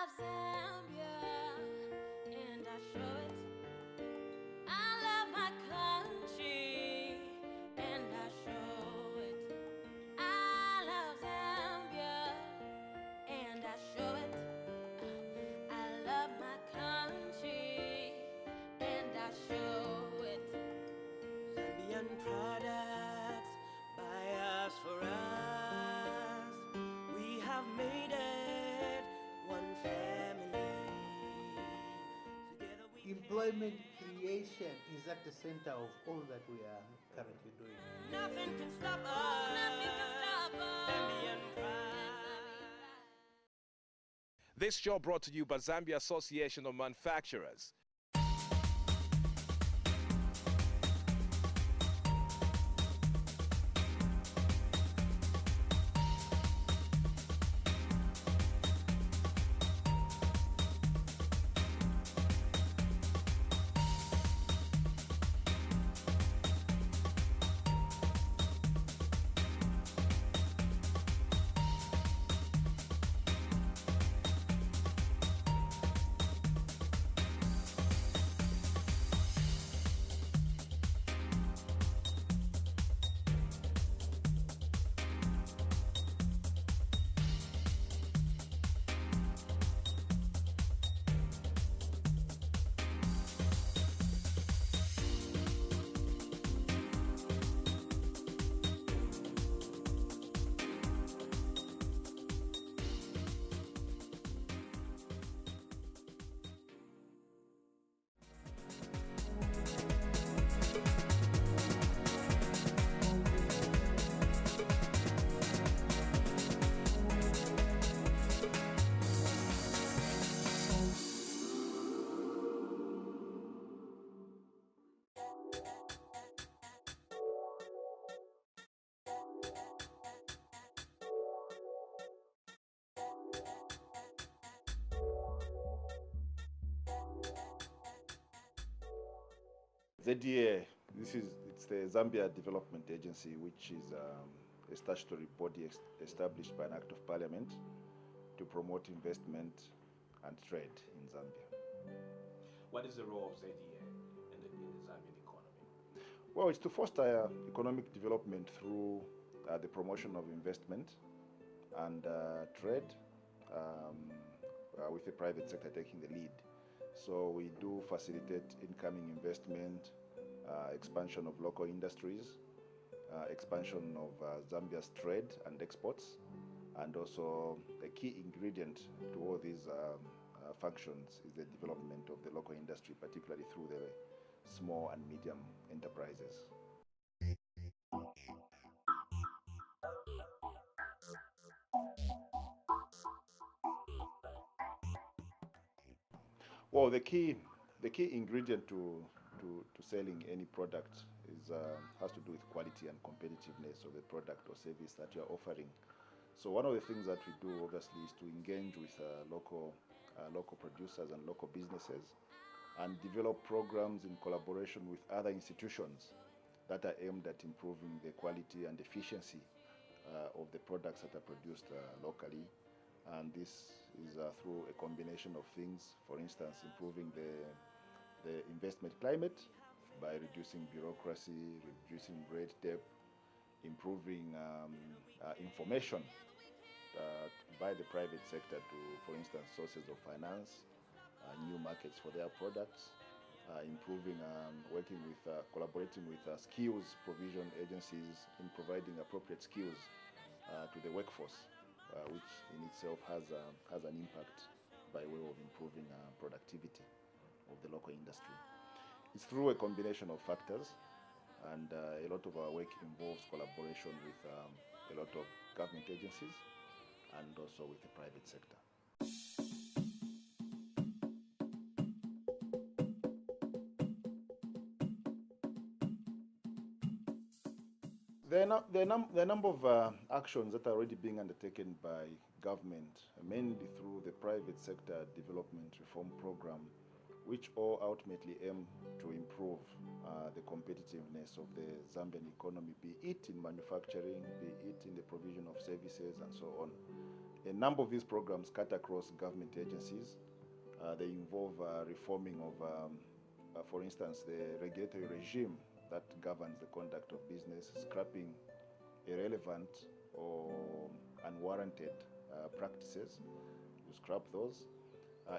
love Zambia, and I show it. I love my country, and I show it. I love Zambia, and I show it. I love my country, and I show it. Zambian products, by us, for us. We have made it one family. Together we Employment creation is at the center of all that we are currently doing. Nothing can stop us. Nothing can stop us. Zambian pride. This show brought to you by Zambia Association of Manufacturers. ZDA, it's the Zambia Development Agency, which is a statutory body established by an act of parliament to promote investment and trade in Zambia. What is the role of ZDA in the Zambian economy? Well, it's to foster economic development through the promotion of investment and trade, with the private sector taking the lead. So we do facilitate incoming investment, expansion of local industries, expansion of Zambia's trade and exports, and also a key ingredient to all these functions is the development of the local industry, particularly through the small and medium enterprises. Well, the key ingredient to selling any product is has to do with quality and competitiveness of the product or service that you are offering. So one of the things that we do obviously is to engage with local producers and local businesses and develop programs in collaboration with other institutions that are aimed at improving the quality and efficiency of the products that are produced locally. And this is through a combination of things, for instance, improving the investment climate by reducing bureaucracy, reducing red tape, improving information by the private sector to, for instance, sources of finance, new markets for their products, improving, collaborating with skills provision agencies in providing appropriate skills to the workforce, which in itself has an impact by way of improving productivity of the local industry. It's through a combination of factors, and a lot of our work involves collaboration with a lot of government agencies and also with the private sector. There are a number of actions that are already being undertaken by government, mainly through the private sector development reform program, which all ultimately aim to improve the competitiveness of the Zambian economy, be it in manufacturing, be it in the provision of services and so on. A number of these programs cut across government agencies. They involve reforming of, for instance, the regulatory regime that governs the conduct of business, scrapping irrelevant or unwarranted practices. You scrap those.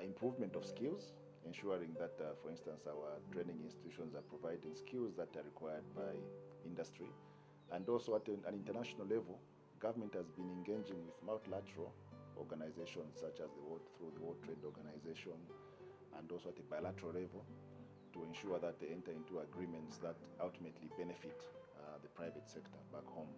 Improvement of skills, ensuring that, for instance, our training institutions are providing skills that are required by industry. And also at an international level, government has been engaging with multilateral organizations such as through the World Trade Organization, and also at a bilateral level, to ensure that they enter into agreements that ultimately benefit the private sector back home.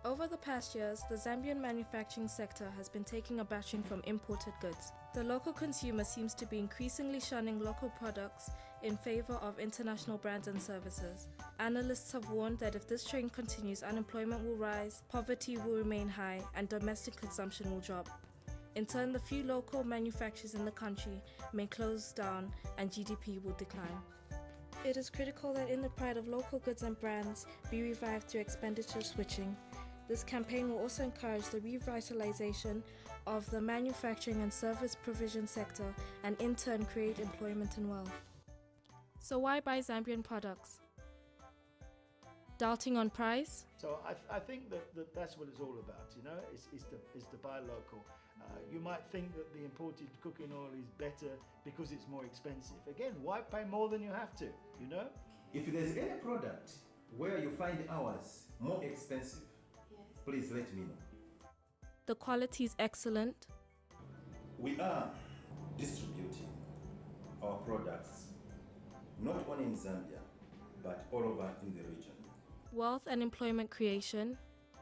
Over the past years, the Zambian manufacturing sector has been taking a bashing from imported goods. The local consumer seems to be increasingly shunning local products in favor of international brands and services. Analysts have warned that if this trend continues, unemployment will rise, poverty will remain high, and domestic consumption will drop. In turn, the few local manufacturers in the country may close down and GDP will decline. It is critical that in the pride of local goods and brands be revived through expenditure switching. This campaign will also encourage the revitalization of the manufacturing and service provision sector and in turn create employment and wealth. So why buy Zambian products? Doubting on price? So I think that that's what it's all about, you know, is to buy local. You might think that the imported cooking oil is better because it's more expensive. Again, why pay more than you have to, you know? If there's any product where you find ours more expensive, please let me know. The quality is excellent. We are distributing our products not only in Zambia, but all over in the region. Wealth and employment creation.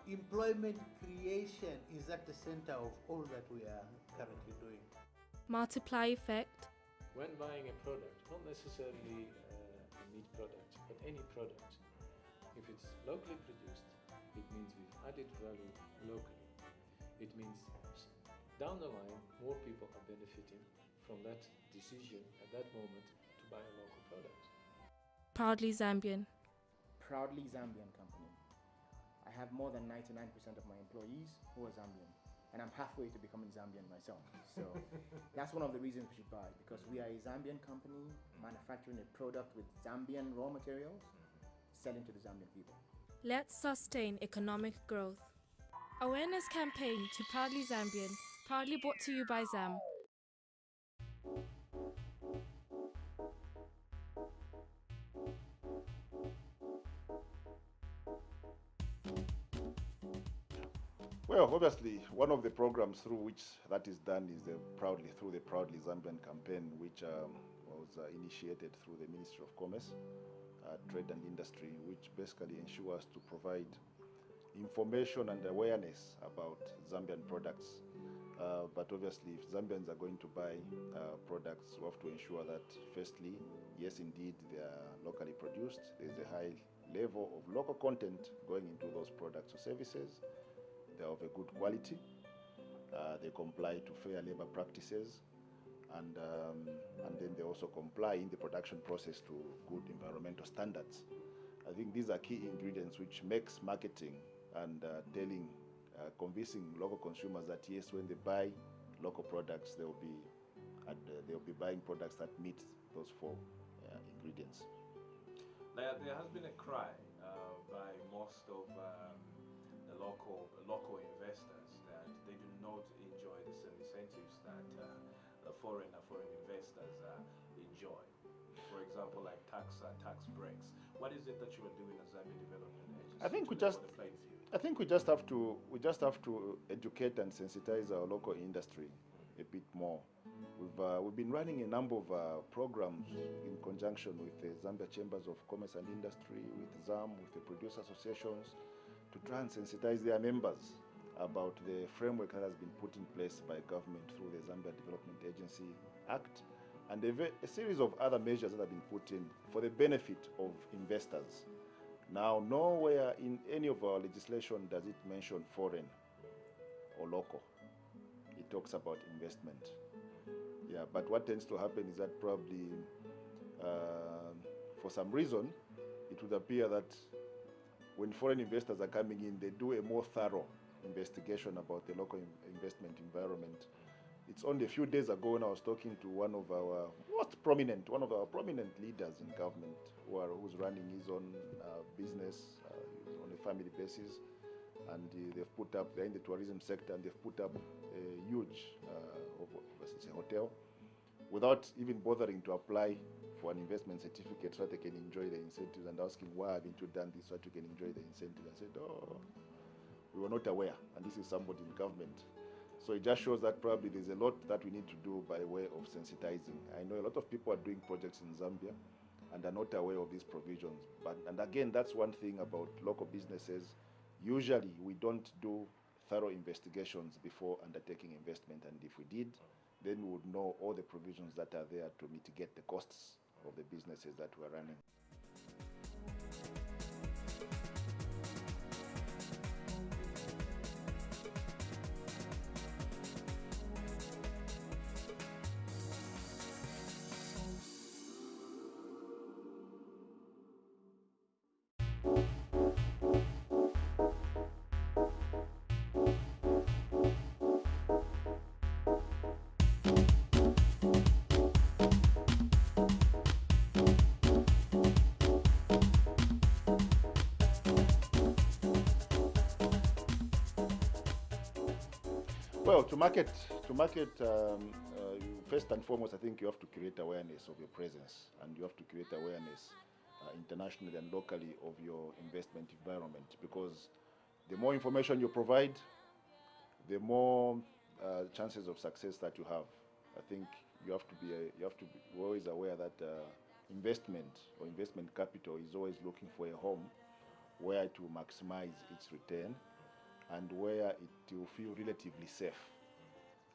Employment creation is at the center of all that we are currently doing. Multiply effect. When buying a product, not necessarily a meat product, but any product, if it's locally produced, it means we've added value locally. It means down the line, more people are benefiting from that decision at that moment to buy a local product. Proudly Zambian. Proudly Zambian company. I have more than 99% of my employees who are Zambian, and I'm halfway to becoming Zambian myself. So that's one of the reasons we should buy, because we are a Zambian company manufacturing a product with Zambian raw materials, selling to the Zambian people. Let's sustain economic growth. Awareness campaign to Proudly Zambian, proudly brought to you by Zam. Well, obviously, one of the programs through which that is done is the Proudly Zambian campaign, which was initiated through the Ministry of Commerce, Trade and Industry, which basically ensures to provide information and awareness about Zambian products. But obviously, if Zambians are going to buy products, we have to ensure that, firstly, yes, indeed, they are locally produced. There's a high level of local content going into those products or services. They're of a good quality. They comply to fair labor practices. And then they also comply in the production process to good environmental standards. I think these are key ingredients which makes marketing and convincing local consumers that yes, when they buy local products, they'll be buying products that meet those four ingredients. There has been a cry by most of the local investors that they do not enjoy the same incentives that foreign investors enjoy. For example, like tax breaks. What is it that you are doing as Zambia Development Agency? I think we just have to educate and sensitize our local industry a bit more. We've been running a number of programs in conjunction with the Zambia Chambers of Commerce and Industry, with ZAM, with the producer associations, to try and sensitize their members about the framework that has been put in place by government through the Zambia Development Agency Act, and a series of other measures that have been put in for the benefit of investors. Now, nowhere in any of our legislation does it mention foreign or local. It talks about investment. Yeah, but what tends to happen is that probably for some reason, it would appear that when foreign investors are coming in, they do a more thorough investigation about the local investment environment. It's only a few days ago when I was talking to one of our prominent leaders in government who's running his own business on a family basis, and they're in the tourism sector, and they've put up a huge hotel without even bothering to apply for an investment certificate so that they can enjoy the incentives, and asking, why haven't you done this so that you can enjoy the incentives? I said, oh, we were not aware, and this is somebody in government. So it just shows that probably there's a lot that we need to do by way of sensitizing. I know a lot of people are doing projects in Zambia and are not aware of these provisions. And again, that's one thing about local businesses. Usually we don't do thorough investigations before undertaking investment, and if we did, then we would know all the provisions that are there to mitigate the costs of the businesses that we're running. Well, to market, first and foremost, I think you have to create awareness of your presence, and you have to create awareness internationally and locally of your investment environment, because the more information you provide, the more chances of success that you have. I think you have to be always aware that investment or investment capital is always looking for a home where to maximize its return and where it will feel relatively safe.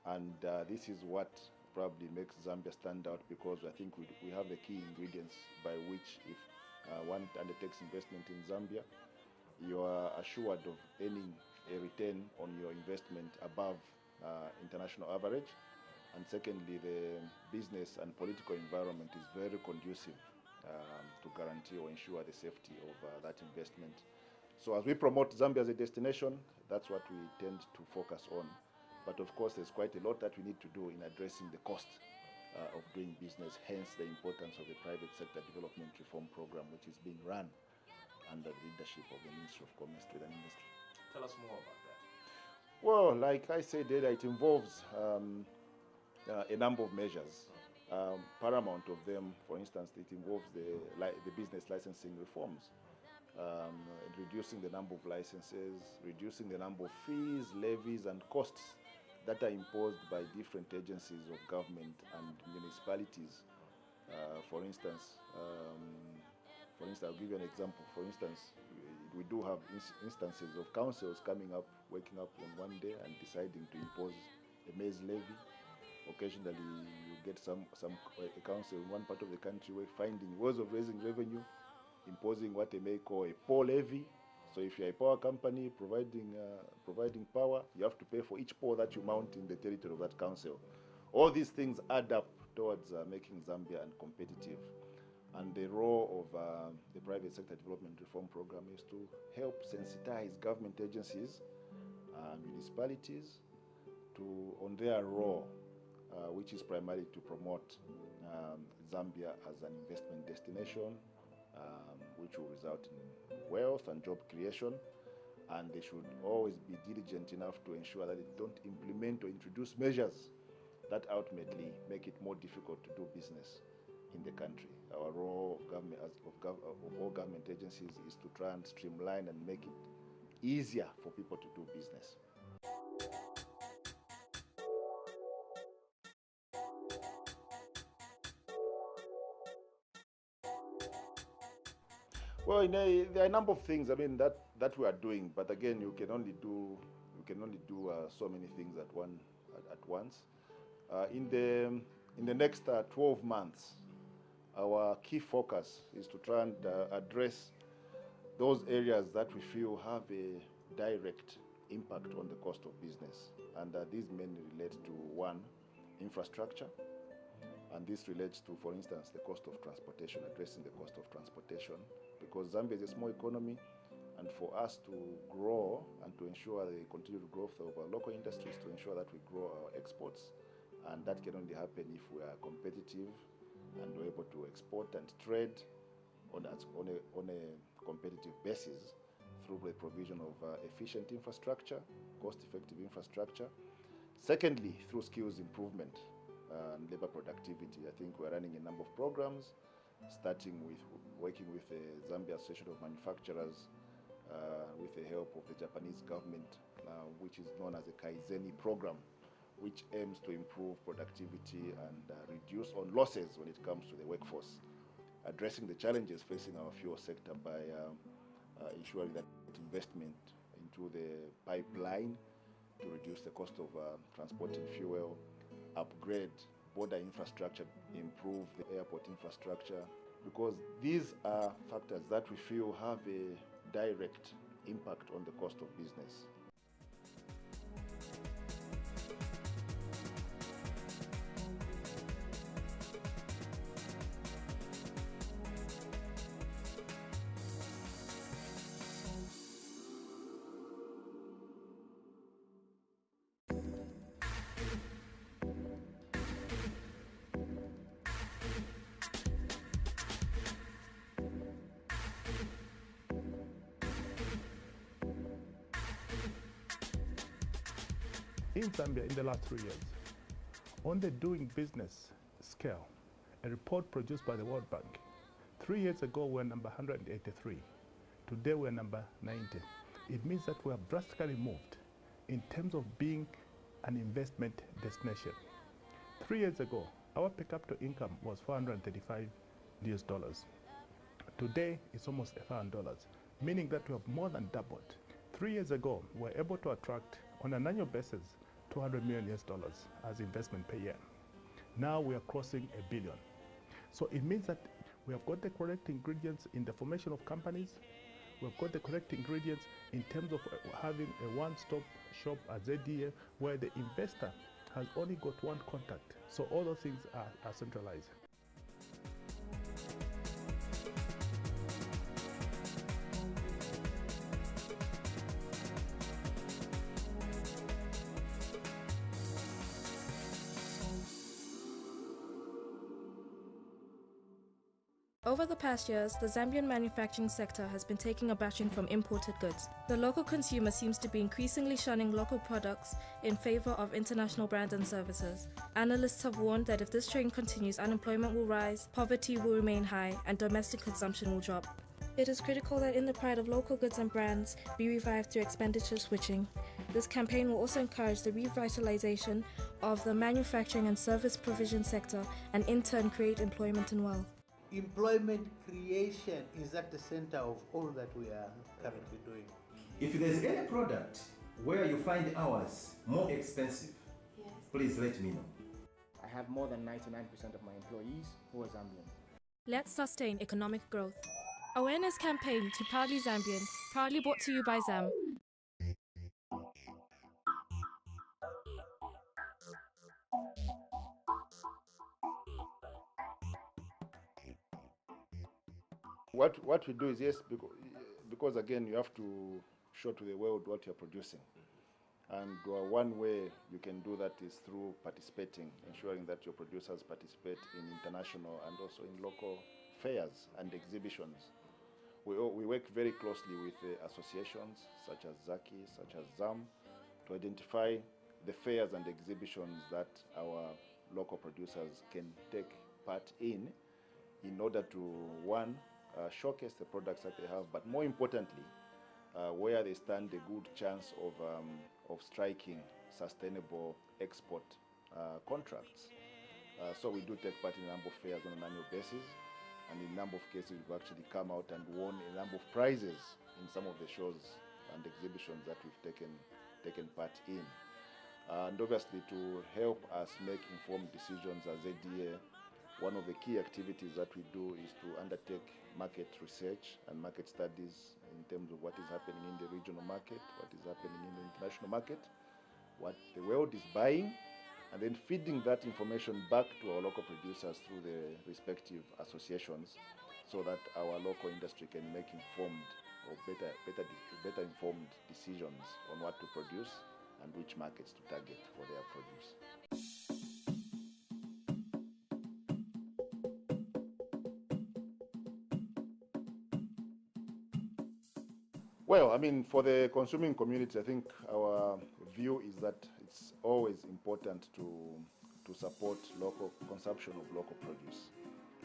And this is what probably makes Zambia stand out, because I think we have the key ingredients by which if one undertakes investment in Zambia, you are assured of earning a return on your investment above international average. And secondly, the business and political environment is very conducive to guarantee or ensure the safety of that investment. So as we promote Zambia as a destination, that's what we tend to focus on. But of course, there's quite a lot that we need to do in addressing the cost of doing business, hence the importance of the private sector development reform program, which is being run under the leadership of the Ministry of Commerce, Trade and Industry. Tell us more about that. Well, like I said earlier, it involves a number of measures. Paramount of them, for instance, it involves the business licensing reforms. Reducing the number of licenses, reducing the number of fees, levies, and costs that are imposed by different agencies of government and municipalities. For instance, I'll give you an example. For instance, we do have instances of councils coming up, waking up on one day and deciding to impose a maize levy. Occasionally, you get a council in one part of the country finding ways of raising revenue, imposing what they may call a poor levy. So if you're a power company providing power, you have to pay for each power that you mount in the territory of that council. All these things add up towards making Zambia uncompetitive. And the role of the private sector development reform program is to help sensitize government agencies, municipalities, on their role, which is primarily to promote Zambia as an investment destination, which will result in wealth and job creation. And they should always be diligent enough to ensure that they don't implement or introduce measures that ultimately make it more difficult to do business in the country. Our role of government, of all government agencies, is to try and streamline and make it easier for people to do business. Well, there are a number of things, that we are doing, but again, you can only do so many things at once. In the next 12 months, our key focus is to try and address those areas that we feel have a direct impact on the cost of business. And these mainly relate to, one, infrastructure. And this relates to, for instance, the cost of transportation, addressing the cost of transportation, because Zambia is a small economy, and for us to grow and to ensure the continued growth of our local industries, to ensure that we grow our exports, and that can only happen if we are competitive and we're able to export and trade on a competitive basis through the provision of efficient infrastructure, cost-effective infrastructure. Secondly, through skills improvement and labor productivity. I think we're running a number of programs, starting with working with the Zambia Association of Manufacturers, with the help of the Japanese government, which is known as the Kaizeni program, which aims to improve productivity and reduce on losses when it comes to the workforce, addressing the challenges facing our fuel sector by ensuring that investment into the pipeline to reduce the cost of transporting fuel, upgrade border infrastructure, improve the airport infrastructure, because these are factors that we feel have a direct impact on the cost of business. In Zambia in the last 3 years, on the doing business scale, a report produced by the World Bank, 3 years ago we were number 183. Today we're number 90. It means that we have drastically moved in terms of being an investment destination. 3 years ago, our per capita income was $435 US. Today it's almost $1,000, meaning that we have more than doubled. 3 years ago, we were able to attract on an annual basis $200 million US as investment per year. Now we are crossing $1 billion. So it means that we have got the correct ingredients in the formation of companies. We have got the correct ingredients in terms of having a one-stop shop at ZDA where the investor has only got one contact. So all those things are centralized. Over the past years, the Zambian manufacturing sector has been taking a bashing from imported goods. The local consumer seems to be increasingly shunning local products in favor of international brands and services. Analysts have warned that if this trend continues, unemployment will rise, poverty will remain high, and domestic consumption will drop. It is critical that in the pride of local goods and brands be revived through expenditure switching. This campaign will also encourage the revitalization of the manufacturing and service provision sector and in turn create employment and wealth. Employment creation is at the center of all that we are currently doing. If there's any product where you find ours more expensive, please let me know. I have more than 99% of my employees who are Zambian. Let's sustain economic growth. Awareness campaign to Proudly Zambian, proudly brought to you by Zam. What we do is, yes, because again you have to show to the world what you're producing. And one way you can do that is through participating, ensuring that your producers participate in international and also in local fairs and exhibitions. We work very closely with associations such as Zaki, such as Zam, to identify the fairs and exhibitions that our local producers can take part in order to, one, showcase the products that they have, but more importantly, where they stand a good chance of striking sustainable export contracts. So we do take part in a number of fairs on an annual basis, and in a number of cases we've actually come out and won a number of prizes in some of the shows and exhibitions that we've taken part in. And obviously to help us make informed decisions as ZDA, one of the key activities that we do is to undertake market research and market studies in terms of what is happening in the regional market, what is happening in the international market, what the world is buying, and then feeding that information back to our local producers through the respective associations so that our local industry can make informed or better informed decisions on what to produce and which markets to target for their produce. Well, I mean, for the consuming community, I think our view is that it's always important to support local consumption of local produce,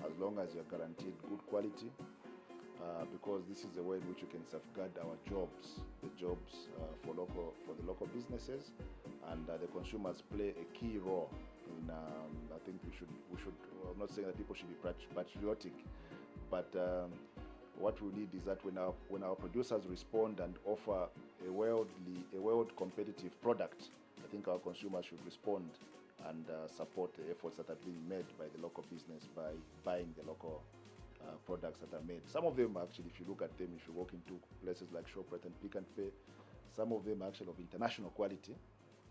as long as you're guaranteed good quality, because this is the way in which you can safeguard our jobs, the jobs for the local businesses, and the consumers play a key role in. I think we should. Well, I'm not saying that people should be patriotic, but what we need is that when our producers respond and offer a world competitive product, I think our consumers should respond and support the efforts that are being made by the local business by buying the local products that are made. Some of them actually, if you look at them, if you walk into places like Shoprite and Pick and Pay, some of them are actually of international quality,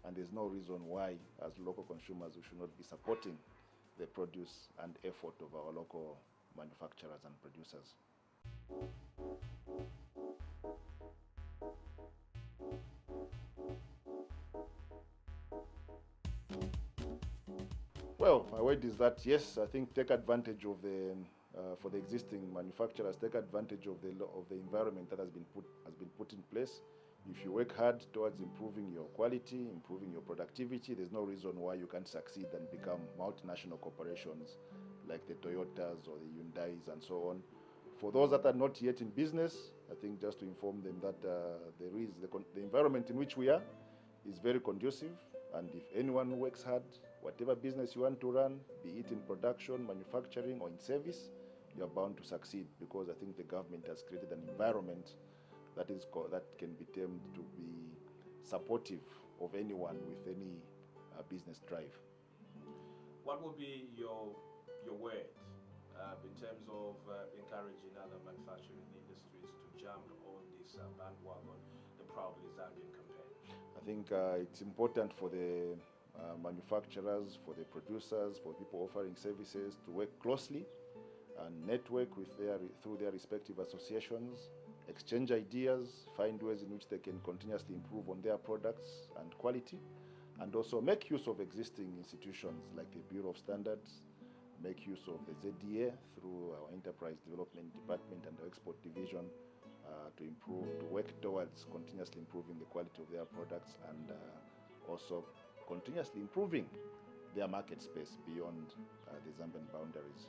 and there's no reason why, as local consumers, we should not be supporting the produce and effort of our local manufacturers and producers. Well, my word is that yes, I think take advantage of the for the existing manufacturers, take advantage of the environment that has been put in place. If you work hard towards improving your quality, improving your productivity, there's no reason why you can't succeed and become multinational corporations like the Toyotas or the Hyundais and so on. For those that are not yet in business, I think just to inform them that the environment in which we are is very conducive, and if anyone works hard, whatever business you want to run, be it in production, manufacturing, or in service, you are bound to succeed, because I think the government has created an environment that can be termed to be supportive of anyone with any business drive. What would be your word in terms of encouraging other manufacturing industries to jump on this bandwagon, the Proudly Zambian campaign? I think it's important for the manufacturers, for the producers, for people offering services to work closely and network through their respective associations, exchange ideas, find ways in which they can continuously improve on their products and quality, and also make use of existing institutions like the Bureau of Standards, make use of the ZDA through our Enterprise Development Department and the Export Division to work towards continuously improving the quality of their products, and also continuously improving their market space beyond the Zambian boundaries.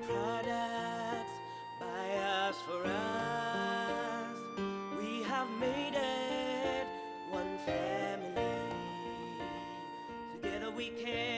Products by us for us. We have made it one family. Together we can.